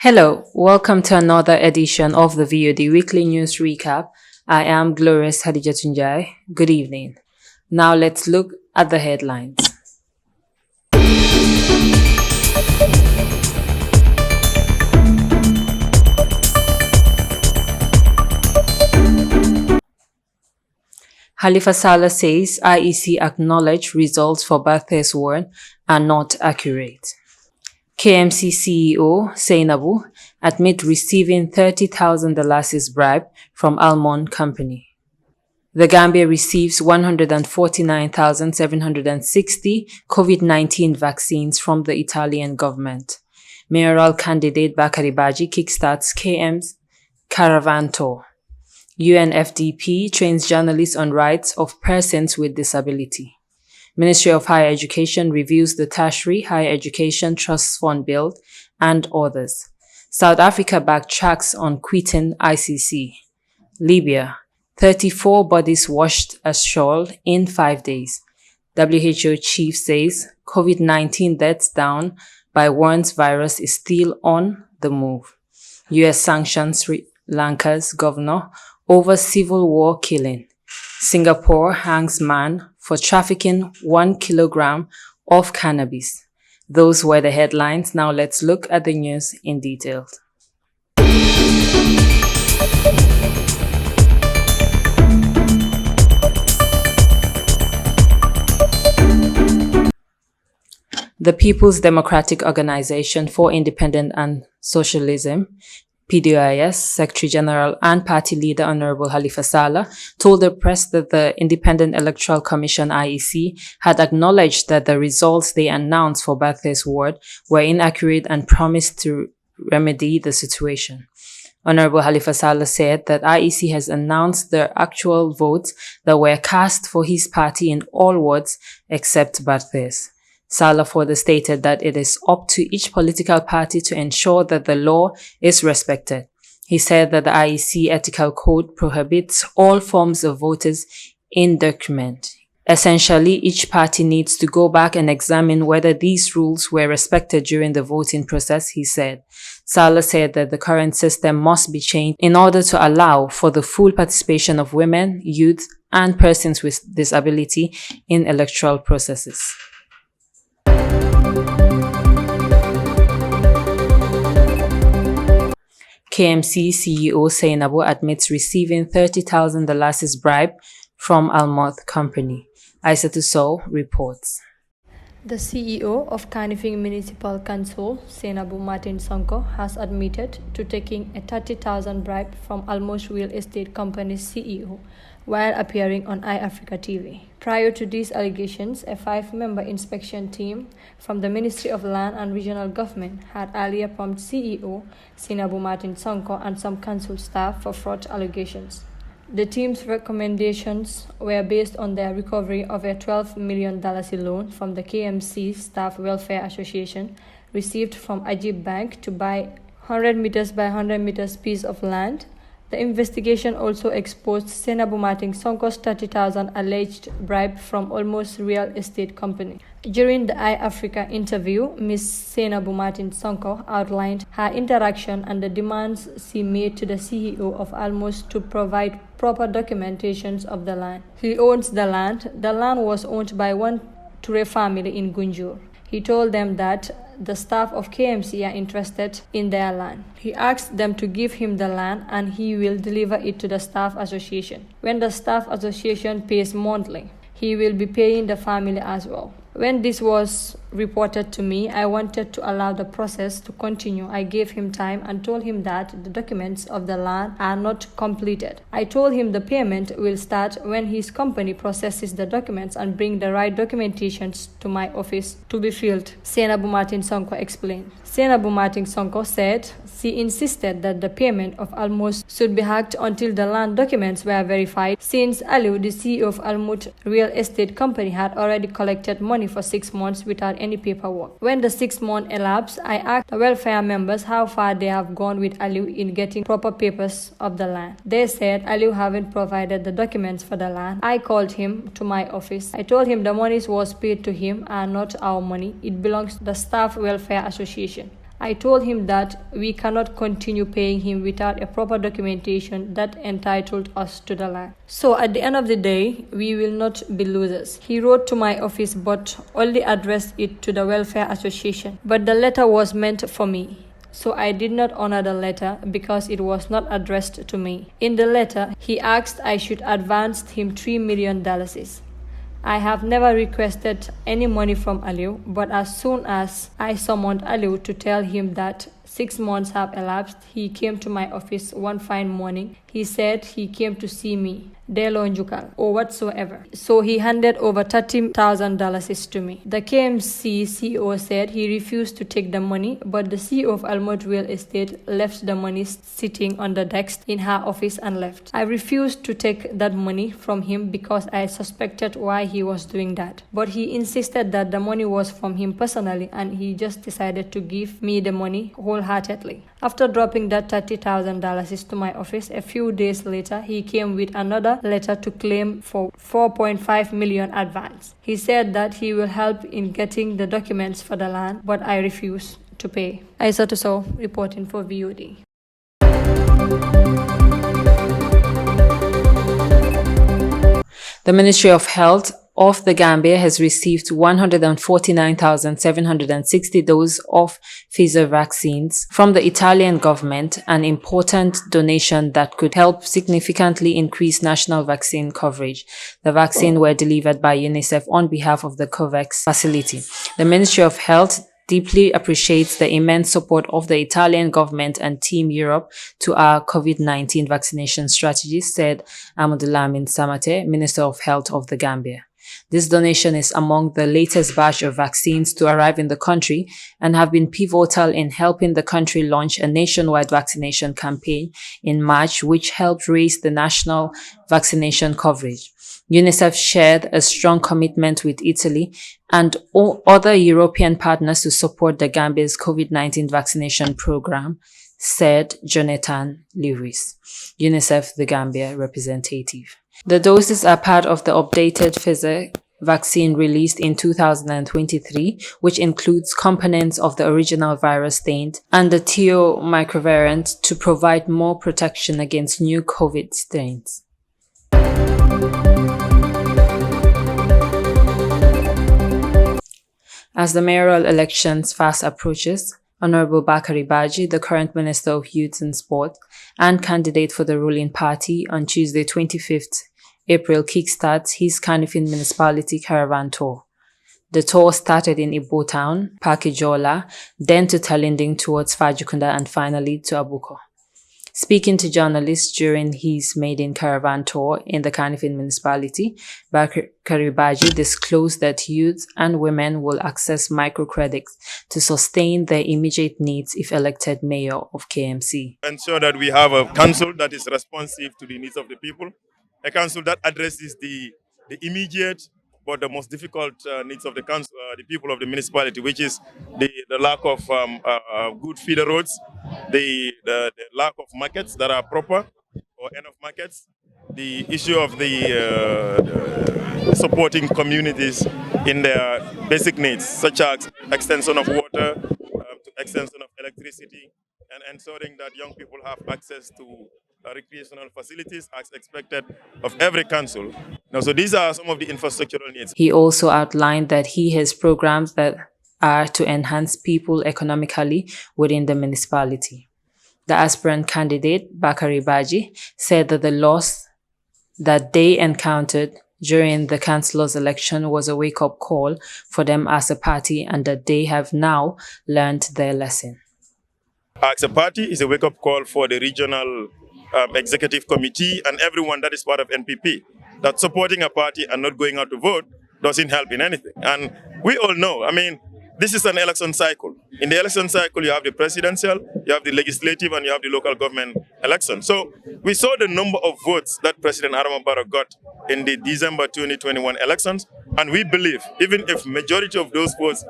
Hello, welcome to another edition of the VOD Weekly News Recap. I am Glorious Haddijatou Njie. Good evening. Now let's look at the headlines. Halifa Saleh says IEC acknowledged results for Bathurst ward are not accurate. KMC CEO Zainabu admit receiving $30,000 bribe from Almond Company. The Gambia receives 149,760 COVID-19 vaccines from the Italian government. Mayoral candidate Bakari Baji kickstarts KM's caravan tour. UNFDP trains journalists on rights of persons with disability. Ministry of Higher Education reviews the Tertiary Higher Education Trust Fund Bill and others. South Africa backtracks on quitting ICC. Libya, 34 bodies washed ashore in 5 days. WHO chief says COVID-19 deaths down by warns virus is still on the move. US sanctions Sri Lanka's governor over civil war killing. Singapore hangs man for trafficking 1 kilogram of cannabis. Those were the headlines. Now let's look at the news in detail. The People's Democratic Organization for Independence and Socialism, PDIS Secretary General and Party Leader Honorable Halifa Saleh told the press that the Independent Electoral Commission IEC had acknowledged that the results they announced for Bathurst ward were inaccurate and promised to remedy the situation. Honorable Halifa Saleh said that IEC has announced the actual votes that were cast for his party in all wards except Bathurst. Saleh further stated that it is up to each political party to ensure that the law is respected. He said that the IEC ethical code prohibits all forms of voters in document. Essentially, each party needs to go back and examine whether these rules were respected during the voting process, he said. Saleh said that the current system must be changed in order to allow for the full participation of women, youth, and persons with disability in electoral processes. KMC CEO Zainabu admits receiving $30,000 bribe from Almond Company. Haddijatou Sow reports. The CEO of Kanifing Municipal Council, Zainabu Martin Sonko, has admitted to taking a $30,000 bribe from Almost Real Estate Company's CEO while appearing on iAfrica TV. Prior to these allegations, a 5-member inspection team from the Ministry of Land and Regional Government had earlier pumped CEO Zainabu Martin Sonko and some council staff for fraud allegations. The team's recommendations were based on their recovery of a $12 million loan from the KMC Staff Welfare Association received from Ajib Bank to buy 100 meters by 100 meters piece of land. The investigation also exposed Zainabu Martin Sonko's $30,000 alleged bribe from Almost Real Estate Company. During the iAfrica interview, Ms. Zainabu Martin Sonko outlined her interaction and the demands she made to the CEO of Almost to provide proper documentations of the land. He owns the land. The land was owned by one Ture family in Gunjur. He told them that the staff of KMC are interested in their land. He asked them to give him the land and he will deliver it to the staff association. When the staff association pays monthly, he will be paying the family as well. When this was reported to me, I wanted to allow the process to continue. I gave him time and told him that the documents of the land are not completed. I told him the payment will start when his company processes the documents and bring the right documentations to my office to be filled, Zainabu Martin Sonko explained. Zainabu Martin Sonko said she insisted that the payment of Almost should be hacked until the land documents were verified, since Aliu, the CEO of Almost Real Estate Company, had already collected money for 6 months without any paperwork. When the 6 months elapsed, I asked the welfare members how far they have gone with Aliu in getting proper papers of the land. They said Aliu haven't provided the documents for the land. I called him to my office. I told him the monies was paid to him and not our money. It belongs to the Staff Welfare Association. I told him that we cannot continue paying him without a proper documentation that entitled us to the land. So at the end of the day, we will not be losers. He wrote to my office but only addressed it to the Welfare Association. But the letter was meant for me. So I did not honor the letter because it was not addressed to me. In the letter, he asked I should advance him $3 million. I have never requested any money from Aliu, but as soon as I summoned Aliu to tell him that 6 months have elapsed, he came to my office one fine morning. He said he came to see me, Delo Njukal, or whatsoever. So he handed over $30,000 to me. The KMC CEO said he refused to take the money, but the CEO of Almond Real Estate left the money sitting on the desk in her office and left. I refused to take that money from him because I suspected why he was doing that. But he insisted that the money was from him personally and he just decided to give me the money wholeheartedly. After dropping that $30,000 to my office, a few days later, he came with another letter to claim for 4.5 million advance. He said that he will help in getting the documents for the land, but I refused to pay. Aissatou Sow reporting for VOD. The Ministry of Health of the Gambia has received 149,760 doses of Pfizer vaccines from the Italian government, an important donation that could help significantly increase national vaccine coverage. The vaccines were delivered by UNICEF on behalf of the COVAX facility. The Ministry of Health deeply appreciates the immense support of the Italian government and Team Europe to our COVID-19 vaccination strategy, said Amadou Samate, Minister of Health of the Gambia. This donation is among the latest batch of vaccines to arrive in the country and have been pivotal in helping the country launch a nationwide vaccination campaign in March, which helped raise the national vaccination coverage. UNICEF shared a strong commitment with Italy and all other European partners to support the Gambia's COVID-19 vaccination program, said Jonathan Lewis, UNICEF the Gambia representative. The doses are part of the updated Pfizer vaccine released in 2023, which includes components of the original virus strain and the TO microvariant to provide more protection against new COVID strains. As the mayoral elections fast approaches, Honorable Bakari Baji, the current Minister of Youth and Sport and candidate for the ruling party, on Tuesday 25th April kickstarts his Kanifing Municipality Caravan Tour. The tour started in Ibo Town, Pakijola, then to Talinding towards Fajukunda and finally to Abuko. Speaking to journalists during his maiden caravan tour in the Kanifing municipality, Bakari Baji disclosed that youth and women will access microcredits to sustain their immediate needs if elected mayor of KMC. Ensure that we have a council that is responsive to the needs of the people, a council that addresses the immediate but the most difficult needs of the council, the people of the municipality, which is the lack of good feeder roads, the lack of markets that are proper or enough markets, the issue of the supporting communities in their basic needs, such as extension of water, extension of electricity, and ensuring that young people have access to recreational facilities as expected of every council. Now, so these are some of the infrastructural needs. He also outlined that he has programs that are to enhance people economically within the municipality. The aspirant candidate, Bakari Baji, said that the loss that they encountered during the councillor's election was a wake-up call for them as a party and that they have now learned their lesson. As a party, it's a wake-up call for the regional executive committee and everyone that is part of NPP, that supporting a party and not going out to vote doesn't help in anything. And we all know, I mean, this is an election cycle. In the election cycle, you have the presidential, you have the legislative, and you have the local government election. So we saw the number of votes that President Adama Barrow got in the December 2021 elections, and we believe, even if majority of those votes,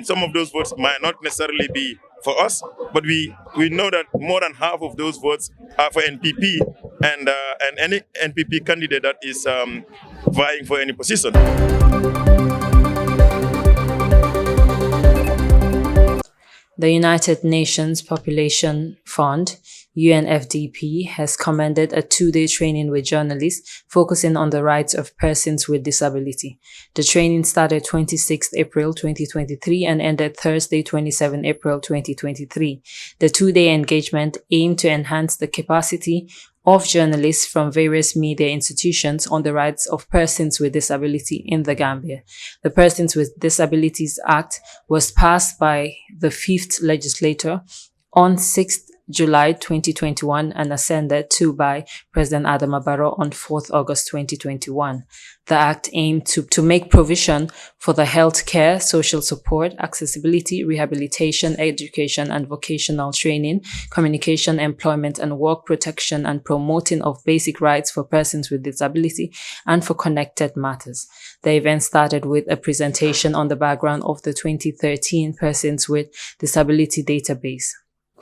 some of those votes might not necessarily be for us, but we know that more than half of those votes are for NPP and any NPP candidate that is vying for any position. The United Nations Population Fund, UNFDP, has commended a 2-day training with journalists focusing on the rights of persons with disability. The training started 26 April 2023 and ended Thursday 27 April 2023. The 2-day engagement aimed to enhance the capacity of journalists from various media institutions on the rights of persons with disability in the Gambia. The Persons with Disabilities Act was passed by the 5th Legislature on 6th July 2021 and ascended to by President Adama Barrow on 4th August 2021. The act aimed to make provision for the health care, social support, accessibility, rehabilitation, education and vocational training, communication, employment and work protection and promoting of basic rights for persons with disability and for connected matters. The event started with a presentation on the background of the 2013 Persons with Disability Database.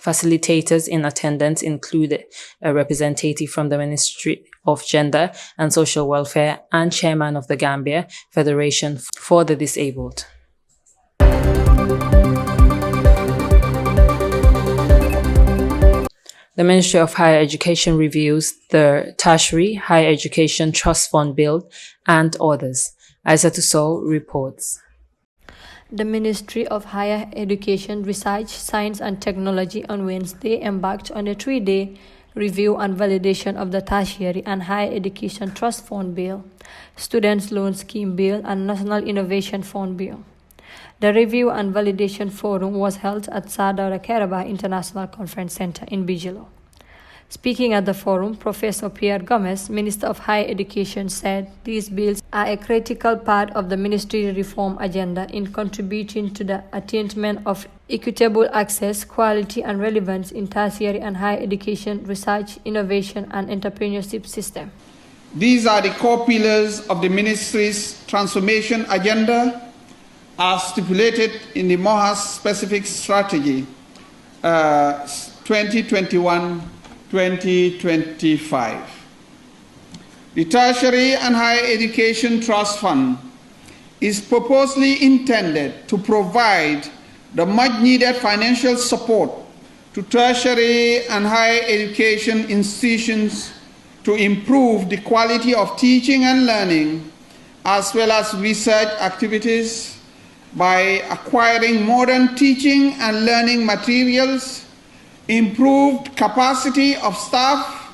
Facilitators in attendance included a representative from the Ministry of Gender and Social Welfare and Chairman of the Gambia Federation for the Disabled. The Ministry of Higher Education reviews the Tertiary Higher Education Trust Fund Bill and others. Haddijatou reports. The Ministry of Higher Education, Research, Science and Technology on Wednesday embarked on a 3-day review and validation of the Tertiary and Higher Education Trust Fund Bill, Students' Loan Scheme Bill and National Innovation Fund Bill. The Review and Validation Forum was held at Sadara Keraba International Conference Center in Bijilo. Speaking at the forum, Professor Pierre Gomez, Minister of Higher Education, said these bills are a critical part of the ministry reform agenda in contributing to the attainment of equitable access, quality and relevance in tertiary and higher education, research, innovation and entrepreneurship system. These are the core pillars of the ministry's transformation agenda as stipulated in the MOHAS specific strategy 2021-2025. The Tertiary and Higher Education Trust Fund is purposely intended to provide the much-needed financial support to tertiary and higher education institutions to improve the quality of teaching and learning, as well as research activities by acquiring modern teaching and learning materials, improved capacity of staff,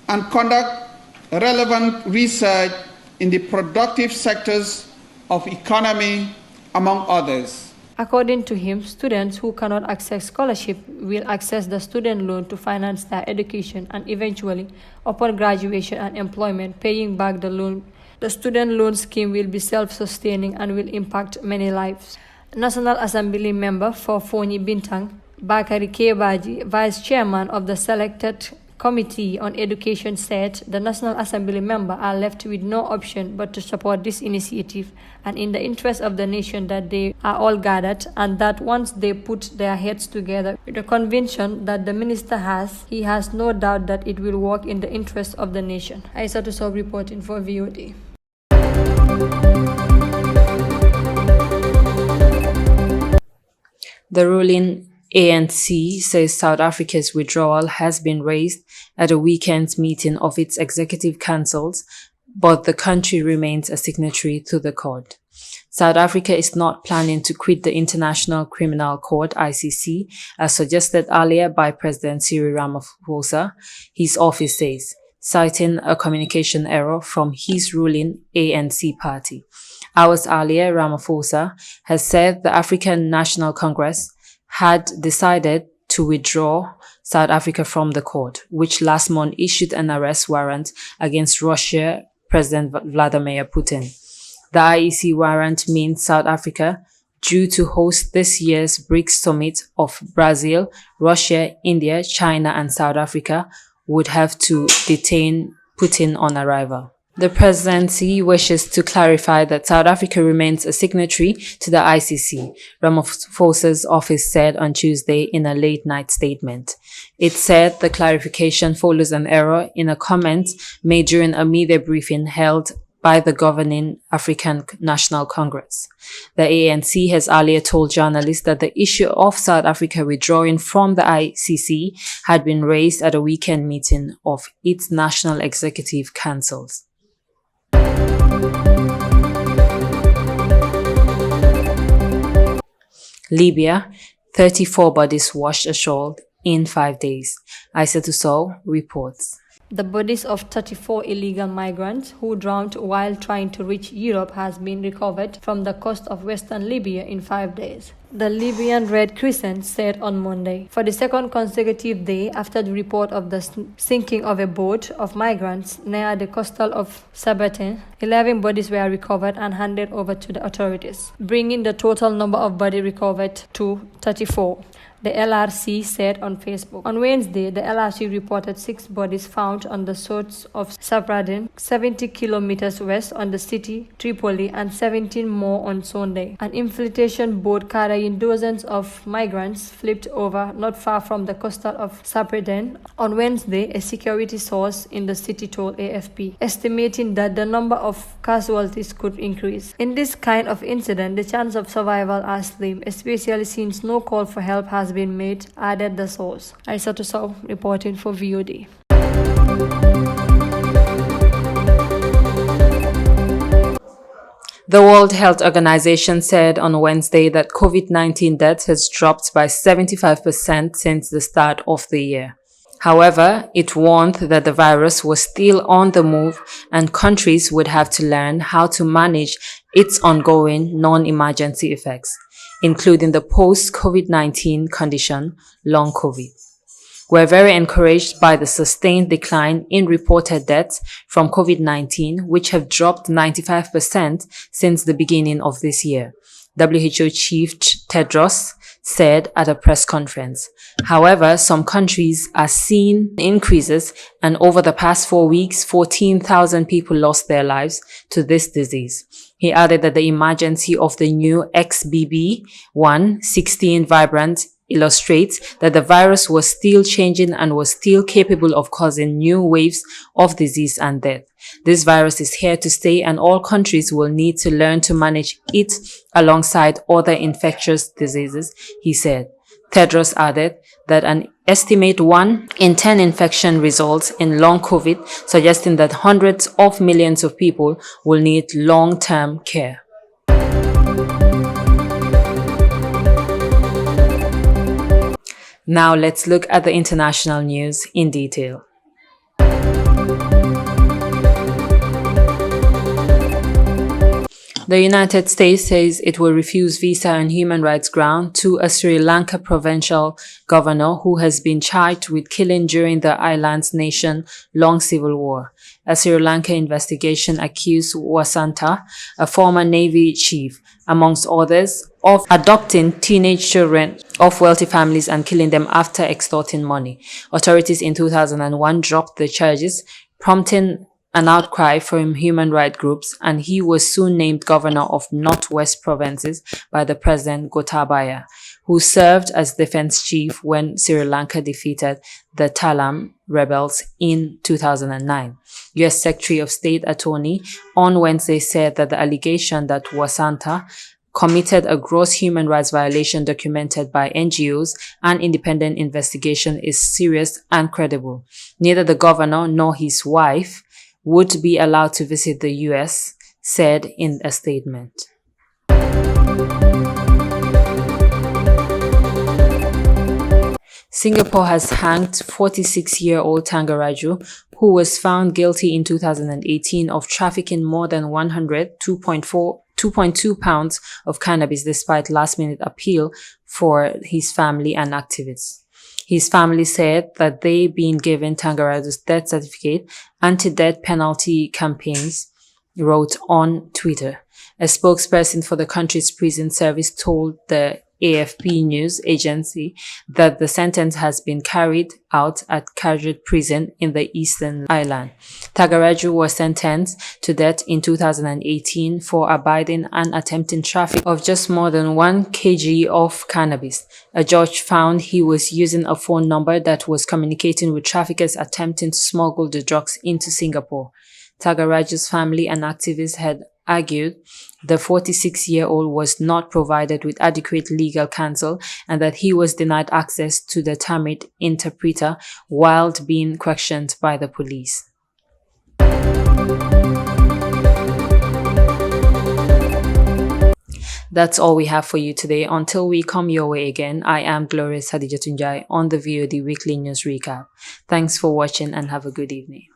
and conduct relevant research in the productive sectors of economy, among others. According to him, students who cannot access scholarship will access the student loan to finance their education and eventually, upon graduation and employment, paying back the loan. The student loan scheme will be self-sustaining and will impact many lives. National Assembly member for Foni Bintang, Bakari Kebaji, Vice Chairman of the selected Committee on Education, said the National Assembly members are left with no option but to support this initiative and in the interest of the nation that they are all gathered, and that once they put their heads together with the conviction that the minister has, he has no doubt that it will work in the interest of the nation. Haddijatou reporting for VOD. The ruling ANC says South Africa's withdrawal has been raised at a weekend's meeting of its executive councils, but the country remains a signatory to the court. South Africa is not planning to quit the International Criminal Court, ICC, as suggested earlier by President Cyril Ramaphosa, his office says, citing a communication error from his ruling ANC party. Hours earlier, Ramaphosa has said the African National Congress had decided to withdraw South Africa from the court, which last month issued an arrest warrant against Russia President Vladimir Putin. The IEC warrant means South Africa, due to host this year's BRICS summit of Brazil, Russia, India, China and South Africa, would have to detain Putin on arrival. The presidency wishes to clarify that South Africa remains a signatory to the ICC, Ramaphosa's office said on Tuesday in a late-night statement. It said the clarification follows an error in a comment made during a media briefing held by the governing African National Congress. The ANC has earlier told journalists that the issue of South Africa withdrawing from the ICC had been raised at a weekend meeting of its National Executive Councils. Libya, 34 bodies washed ashore in 5 days. Aissatou Sow reports. The bodies of 34 illegal migrants who drowned while trying to reach Europe has been recovered from the coast of western Libya in 5 days. The Libyan Red Crescent said on Monday. For the second consecutive day after the report of the sinking of a boat of migrants near the coastal of Sabatin, 11 bodies were recovered and handed over to the authorities, bringing the total number of bodies recovered to 34. The LRC said on Facebook. On Wednesday, the LRC reported 6 bodies found on the shores of Sabradin, 70 kilometers west on the city Tripoli, and 17 more on Sunday. An infiltration boat carrying dozens of migrants flipped over not far from the coastal of Sabradin. On Wednesday, a security source in the city told AFP, estimating that the number of casualties could increase. In this kind of incident, the chance of survival are slim, especially since no call for help has been made, added the source. Aissatou Sow reporting for VOD. The World Health Organization said on Wednesday that COVID-19 deaths has dropped by 75% since the start of the year. However, it warned that the virus was still on the move and countries would have to learn how to manage its ongoing non-emergency effects, including the post-COVID-19 condition, long COVID. We're very encouraged by the sustained decline in reported deaths from COVID-19, which have dropped 95% since the beginning of this year, WHO Chief Tedros said at a press conference. However, some countries are seeing increases, and over the past 4 weeks, 14,000 people lost their lives to this disease. He added that the emergence of the new XBB.1.16 variant illustrates that the virus was still changing and was still capable of causing new waves of disease and death. This virus is here to stay, and all countries will need to learn to manage it alongside other infectious diseases, he said. Tedros added that an estimate 1 in 10 infection results in long COVID, suggesting that hundreds of millions of people will need long-term care. Now let's look at the international news in detail. The United States says it will refuse visa on human rights ground to a Sri Lanka provincial governor who has been charged with killing during the island's nation-long civil war. A Sri Lanka investigation accused Wasanta, a former Navy chief, amongst others, of adopting teenage children of wealthy families and killing them after extorting money. Authorities in 2001 dropped the charges, prompting an outcry from human rights groups, and he was soon named governor of Northwest Provinces by the President Gotabaya, who served as defense chief when Sri Lanka defeated the Talam rebels in 2009. U.S. Secretary of State Attorney on Wednesday said that the allegation that Wasanta committed a gross human rights violation documented by NGOs and independent investigation is serious and credible. Neither the governor nor his wife would be allowed to visit the U.S., said in a statement. Singapore has hanged 46-year-old Tanggaraju, who was found guilty in 2018 of trafficking more than 2.2 pounds of cannabis despite last-minute appeal for his family and activists. His family said that they been given Tanggaraju's death certificate. Anti-death penalty campaigns wrote on Twitter. A spokesperson for the country's prison service told the AFP news agency that the sentence has been carried out at Kajut prison in the Eastern Island. Tanggaraju was sentenced to death in 2018 for abiding and attempting traffic of just more than 1 kg of cannabis. A judge found he was using a phone number that was communicating with traffickers attempting to smuggle the drugs into Singapore. Tagaraju's family and activists had argued the 46-year-old was not provided with adequate legal counsel and that he was denied access to the Tamil interpreter while being questioned by the police. That's all we have for you today. Until we come your way again, I am Glorious Haddijatou Njie on the VOD Weekly News Recap. Thanks for watching and have a good evening.